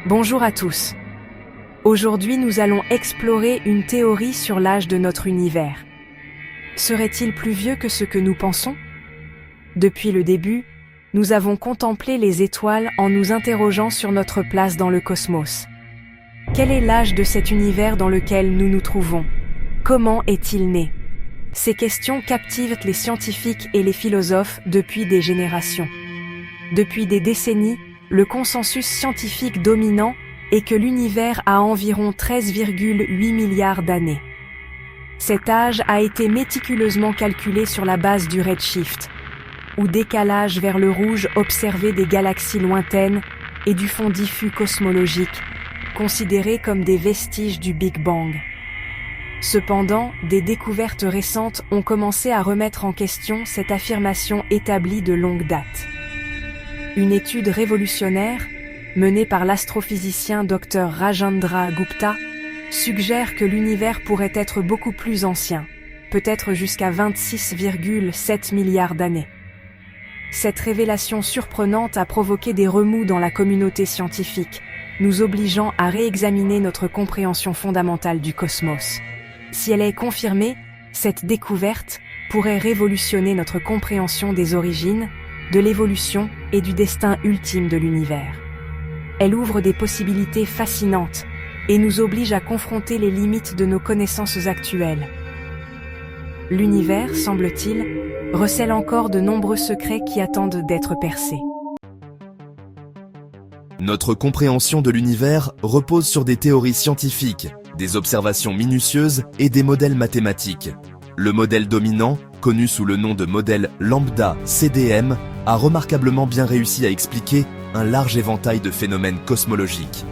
Bonjour à tous. Aujourd'hui, nous allons explorer une théorie sur l'âge de notre univers. Serait-il plus vieux que ce que nous pensons? Depuis le début, nous avons contemplé les étoiles en nous interrogeant sur notre place dans le cosmos. Quel est l'âge de cet univers dans lequel nous nous trouvons? Comment est-il né? Ces questions captivent les scientifiques et les philosophes depuis des générations. Depuis des décennies, le consensus scientifique dominant est que l'univers a environ 13,8 milliards d'années. Cet âge a été méticuleusement calculé sur la base du redshift, ou décalage vers le rouge observé des galaxies lointaines et du fond diffus cosmologique, considérés comme des vestiges du Big Bang. Cependant, des découvertes récentes ont commencé à remettre en question cette affirmation établie de longue date. Une étude révolutionnaire, menée par l'astrophysicien Dr Rajendra Gupta, suggère que l'univers pourrait être beaucoup plus ancien, peut-être jusqu'à 26,7 milliards d'années. Cette révélation surprenante a provoqué des remous dans la communauté scientifique, nous obligeant à réexaminer notre compréhension fondamentale du cosmos. Si elle est confirmée, cette découverte pourrait révolutionner notre compréhension des origines, de l'évolution et du destin ultime de l'univers. Elle ouvre des possibilités fascinantes et nous oblige à confronter les limites de nos connaissances actuelles. L'univers, semble-t-il, recèle encore de nombreux secrets qui attendent d'être percés. Notre compréhension de l'univers repose sur des théories scientifiques, des observations minutieuses et des modèles mathématiques. Le modèle dominant, connu sous le nom de modèle lambda CDM, a remarquablement bien réussi à expliquer un large éventail de phénomènes cosmologiques.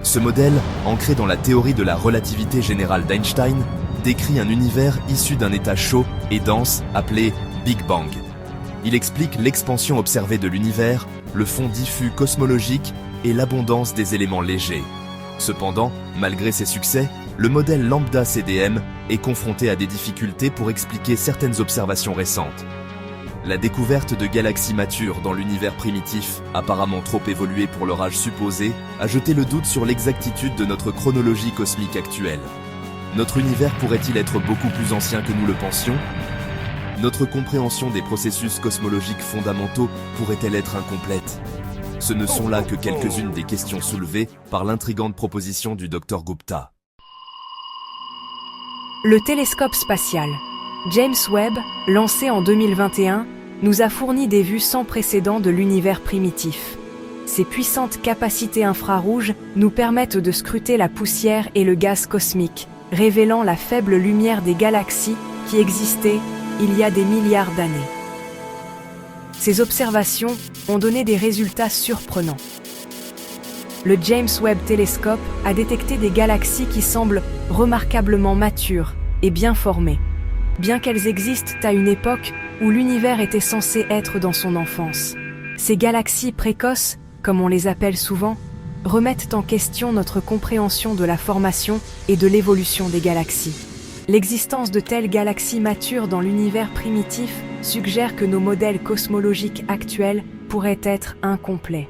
Ce modèle, ancré dans la théorie de la relativité générale d'Einstein, décrit un univers issu d'un état chaud et dense appelé Big Bang. Il explique l'expansion observée de l'univers, le fond diffus cosmologique et l'abondance des éléments légers. Cependant, malgré ses succès, le modèle lambda CDM est confronté à des difficultés pour expliquer certaines observations récentes. La découverte de galaxies matures dans l'univers primitif, apparemment trop évolué pour leur âge supposé, a jeté le doute sur l'exactitude de notre chronologie cosmique actuelle. Notre univers pourrait-il être beaucoup plus ancien que nous le pensions? Notre compréhension des processus cosmologiques fondamentaux pourrait-elle être incomplète? Ce ne sont là que quelques-unes des questions soulevées par l'intrigante proposition du Dr Gupta. Le télescope spatial James Webb, lancé en 2021, nous a fourni des vues sans précédent de l'univers primitif. Ses puissantes capacités infrarouges nous permettent de scruter la poussière et le gaz cosmique, révélant la faible lumière des galaxies qui existaient il y a des milliards d'années. Ces observations ont donné des résultats surprenants. Le James Webb Telescope a détecté des galaxies qui semblent remarquablement matures et bien formées, bien qu'elles existent à une époque où l'univers était censé être dans son enfance. Ces galaxies précoces, comme on les appelle souvent, remettent en question notre compréhension de la formation et de l'évolution des galaxies. L'existence de telles galaxies matures dans l'univers primitif suggère que nos modèles cosmologiques actuels pourraient être incomplets.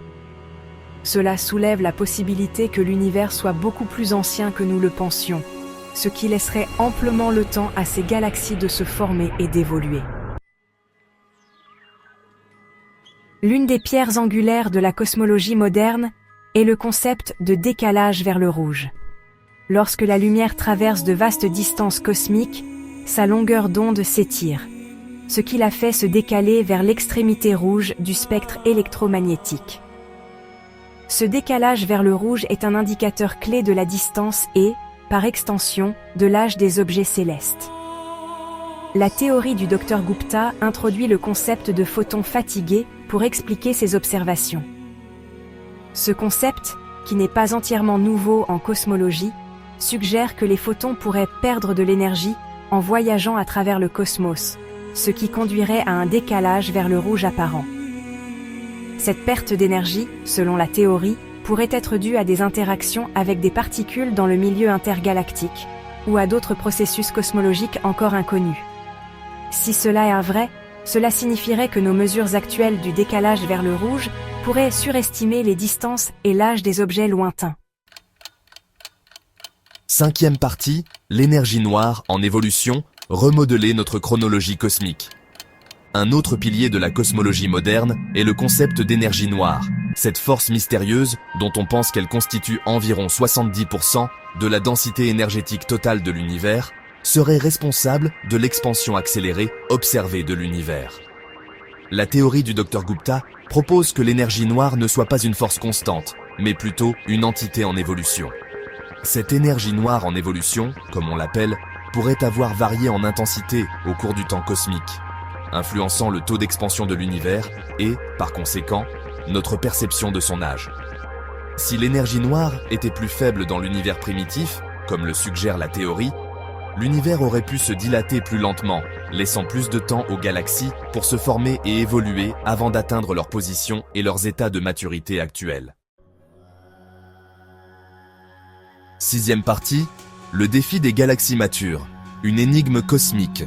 Cela soulève la possibilité que l'univers soit beaucoup plus ancien que nous le pensions, ce qui laisserait amplement le temps à ces galaxies de se former et d'évoluer. L'une des pierres angulaires de la cosmologie moderne est le concept de décalage vers le rouge. Lorsque la lumière traverse de vastes distances cosmiques, sa longueur d'onde s'étire, ce qui la fait se décaler vers l'extrémité rouge du spectre électromagnétique. Ce décalage vers le rouge est un indicateur clé de la distance et, par extension, de l'âge des objets célestes. La théorie du Dr Gupta introduit le concept de photons fatigués pour expliquer ces observations. Ce concept, qui n'est pas entièrement nouveau en cosmologie, suggère que les photons pourraient perdre de l'énergie en voyageant à travers le cosmos, ce qui conduirait à un décalage vers le rouge apparent. Cette perte d'énergie, selon la théorie, pourrait être due à des interactions avec des particules dans le milieu intergalactique, ou à d'autres processus cosmologiques encore inconnus. Si cela est vrai, cela signifierait que nos mesures actuelles du décalage vers le rouge pourrait surestimer les distances et l'âge des objets lointains. Cinquième partie, l'énergie noire en évolution, remodeler notre chronologie cosmique. Un autre pilier de la cosmologie moderne est le concept d'énergie noire, cette force mystérieuse dont on pense qu'elle constitue environ 70% de la densité énergétique totale de l'univers, serait responsable de l'expansion accélérée observée de l'univers. La théorie du Dr Gupta propose que l'énergie noire ne soit pas une force constante, mais plutôt une entité en évolution. Cette énergie noire en évolution, comme on l'appelle, pourrait avoir varié en intensité au cours du temps cosmique, influençant le taux d'expansion de l'univers et, par conséquent, notre perception de son âge. Si l'énergie noire était plus faible dans l'univers primitif, comme le suggère la théorie, l'univers aurait pu se dilater plus lentement, laissant plus de temps aux galaxies pour se former et évoluer avant d'atteindre leur position et leurs états de maturité actuels. Sixième partie, le défi des galaxies matures, une énigme cosmique.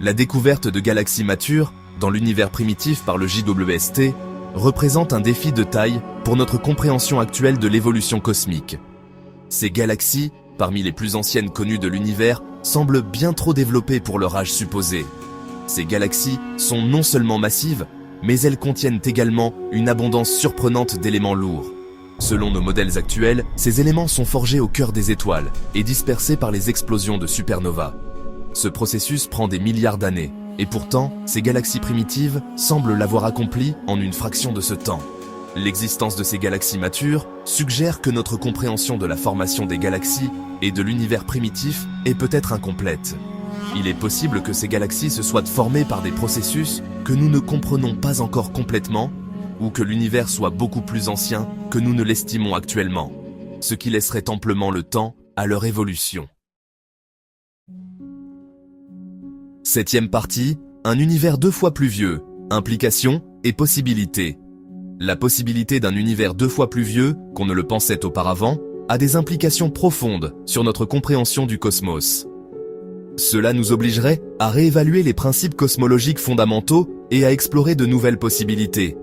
La découverte de galaxies matures, dans l'univers primitif par le JWST, représente un défi de taille pour notre compréhension actuelle de l'évolution cosmique. Ces galaxies, parmi les plus anciennes connues de l'univers, semblent bien trop développées pour leur âge supposé. Ces galaxies sont non seulement massives, mais elles contiennent également une abondance surprenante d'éléments lourds. Selon nos modèles actuels, ces éléments sont forgés au cœur des étoiles et dispersés par les explosions de supernovas. Ce processus prend des milliards d'années, et pourtant, ces galaxies primitives semblent l'avoir accompli en une fraction de ce temps. L'existence de ces galaxies matures suggère que notre compréhension de la formation des galaxies et de l'univers primitif est peut-être incomplète. Il est possible que ces galaxies se soient formées par des processus que nous ne comprenons pas encore complètement, ou que l'univers soit beaucoup plus ancien que nous ne l'estimons actuellement, ce qui laisserait amplement le temps à leur évolution. Septième partie, un univers 2 fois plus vieux, implications et possibilités. La possibilité d'un univers 2 fois plus vieux qu'on ne le pensait auparavant a des implications profondes sur notre compréhension du cosmos. Cela nous obligerait à réévaluer les principes cosmologiques fondamentaux et à explorer de nouvelles possibilités.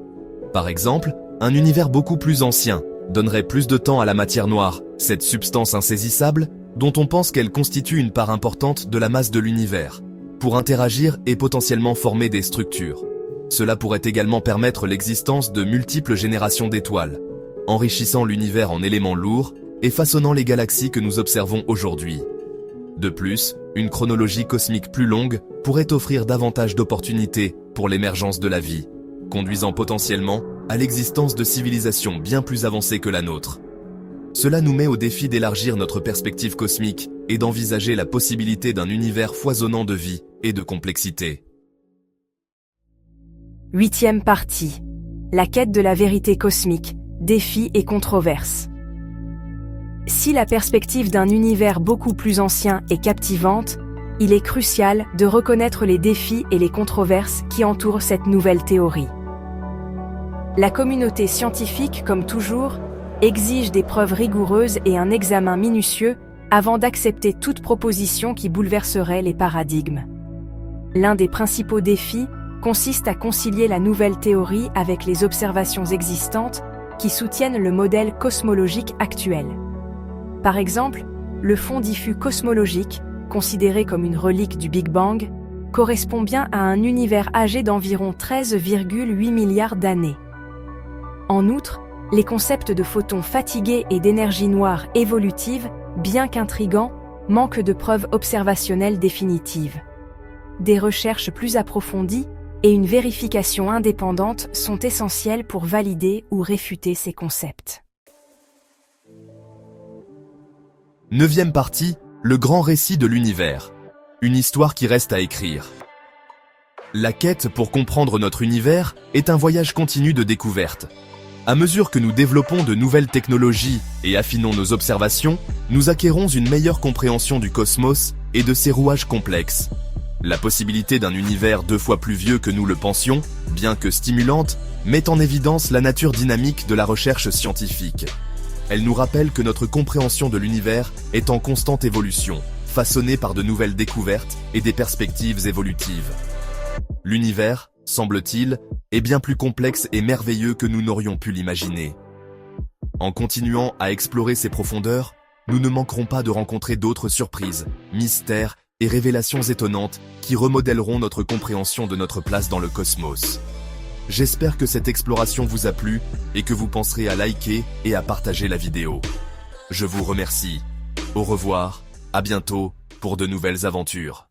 Par exemple, un univers beaucoup plus ancien donnerait plus de temps à la matière noire, cette substance insaisissable dont on pense qu'elle constitue une part importante de la masse de l'univers, pour interagir et potentiellement former des structures. Cela pourrait également permettre l'existence de multiples générations d'étoiles, enrichissant l'univers en éléments lourds et façonnant les galaxies que nous observons aujourd'hui. De plus, une chronologie cosmique plus longue pourrait offrir davantage d'opportunités pour l'émergence de la vie, conduisant potentiellement à l'existence de civilisations bien plus avancées que la nôtre. Cela nous met au défi d'élargir notre perspective cosmique et d'envisager la possibilité d'un univers foisonnant de vie et de complexité. Huitième partie. La quête de la vérité cosmique, défis et controverses. Si la perspective d'un univers beaucoup plus ancien est captivante, il est crucial de reconnaître les défis et les controverses qui entourent cette nouvelle théorie. La communauté scientifique, comme toujours, exige des preuves rigoureuses et un examen minutieux avant d'accepter toute proposition qui bouleverserait les paradigmes. L'un des principaux défis consiste à concilier la nouvelle théorie avec les observations existantes qui soutiennent le modèle cosmologique actuel. Par exemple, le fond diffus cosmologique, considéré comme une relique du Big Bang, correspond bien à un univers âgé d'environ 13,8 milliards d'années. En outre, les concepts de photons fatigués et d'énergie noire évolutive, bien qu'intrigants, manquent de preuves observationnelles définitives. Des recherches plus approfondies et une vérification indépendante sont essentielles pour valider ou réfuter ces concepts. Neuvième partie, le grand récit de l'univers. Une histoire qui reste à écrire. La quête pour comprendre notre univers est un voyage continu de découverte. À mesure que nous développons de nouvelles technologies et affinons nos observations, nous acquérons une meilleure compréhension du cosmos et de ses rouages complexes. La possibilité d'un univers 2 fois plus vieux que nous le pensions, bien que stimulante, met en évidence la nature dynamique de la recherche scientifique. Elle nous rappelle que notre compréhension de l'univers est en constante évolution, façonnée par de nouvelles découvertes et des perspectives évolutives. L'univers, semble-t-il, est bien plus complexe et merveilleux que nous n'aurions pu l'imaginer. En continuant à explorer ses profondeurs, nous ne manquerons pas de rencontrer d'autres surprises, mystères et révélations étonnantes qui remodèleront notre compréhension de notre place dans le cosmos. J'espère que cette exploration vous a plu et que vous penserez à liker et à partager la vidéo. Je vous remercie. Au revoir, à bientôt pour de nouvelles aventures.